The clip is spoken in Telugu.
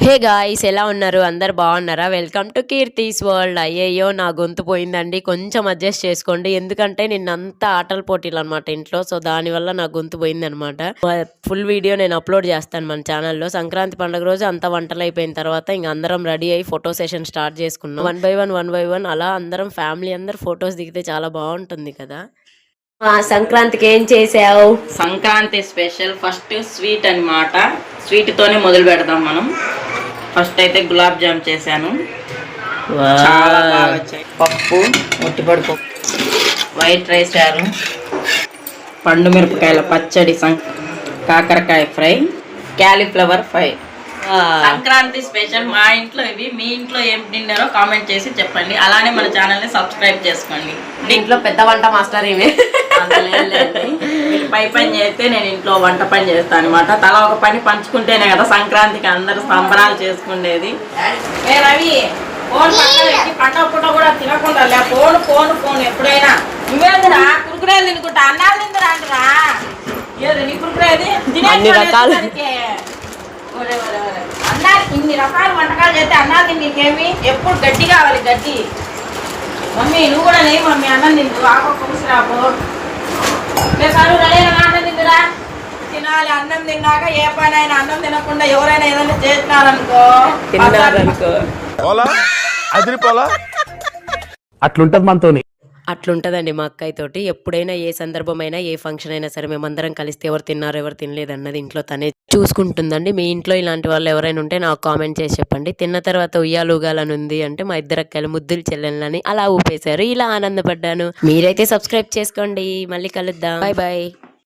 హే గాయ్స్, ఎలా ఉన్నారు? అందరు బాగున్నారా? Welcome to Keerthi's world. అయ్యయ్యో, నా గొంతు పోయిందండి, కొంచెం అడ్జస్ట్ చేసుకోండి. ఎందుకంటే నిన్నంతా ఆటల పోటీలు అనమాట ఇంట్లో. సో దానివల్ల నా గొంతు పోయిందనమాట. ఫుల్ వీడియో నేను అప్లోడ్ చేస్తాను మన ఛానల్లో. సంక్రాంతి పండుగ రోజు అంతా వంటలు అయిపోయిన తర్వాత ఇంక అందరం రెడీ అయ్యి ఫోటో సెషన్ స్టార్ట్ చేసుకున్నాం. వన్ బై వన్ అలా అందరం ఫ్యామిలీ అందరు ఫొటోస్ దిగితే చాలా బాగుంటుంది కదా. సంక్రాంతికి ఏం చేసావు? సంక్రాంతి స్పెషల్ ఫస్ట్ స్వీట్ అన్నమాట. స్వీట్ తోనే మొదలు పెడదాం మనం. ఫస్ట్ అయితే గులాబ్ జామ్ చేశాను, చాలా బాగా వచ్చాయి. పప్పు, ఒట్టిపడి పప్పు, వైట్ రైస్ చారు, పండు మిరపకాయల పచ్చడి, కాకరకాయ fry, cauliflower fry. Sankranti special మా ఇంట్లో ఇవి. మీ ఇంట్లో ఏం తిన్నారో కామెంట్ చేసి చెప్పండి. అలానే మన ఛానల్ ని సబ్స్క్రైబ్ చేసుకోండి. ఇంట్లో పెద్ద వంట మాస్టర్ ఏమే. పై పని చేస్తే నేను ఇంట్లో వంట పని చేస్తాను అనమాట. తలా ఒక పని పంచుకుంటేనే కదా సంక్రాంతికి అందరు సంబరాలు చేసుకునేది. రవి ఫోన్ పంట పూట కూడా తినకుండా లే, ఫోన్ ఫోన్ ఫోన్ ఎప్పుడైనా. నువ్వేందురా కురుకురేలు తినుకుంటా, అన్నాలు తిందురా అంటురా. ఏది నీ కురుకురేది అన్నాలు ఇన్ని రకాల వంటకాలు చేస్తే అన్నాలు నీకేమి ఎప్పుడు గడ్డి కావాలి, గడ్డి. మమ్మీ నువ్వు కూడా లేవు మమ్మీ, అన్నం తిందు ఆకు కూసిరాపు. అన్నం తిందురా, తినాలి. అన్నం తిన్నాక ఏ పని అయినా అన్నం తినకుండా ఎవరైనా ఏదైనా చేసినారనుకో అట్లుంటది మనతోని. అట్లుంటదండి మా అక్కయ్య తోటి. ఎప్పుడైనా ఏ సందర్భమైనా ఏ ఫంక్షన్ అయినా సరే మేమందరం కలిస్తే ఎవరు తిన్నారు ఎవరు తినలేదు అన్నది ఇంట్లో తనే చూసుకుంటుందండి. మీ ఇంట్లో ఇలాంటి వాళ్ళు ఎవరైనా ఉంటే నాకు కామెంట్ చేసి చెప్పండి. తిన్న తర్వాత ఉయ్యాలు ఊగాలని ఉంది అంటే మా ఇద్దరు అక్కలు ముద్దులు చెల్లెలని అలా ఊపేశారు. ఇలా ఆనందపడ్డాను. మీరైతే సబ్స్క్రైబ్ చేసుకోండి. మళ్ళీ కలుద్దాం. Bye bye.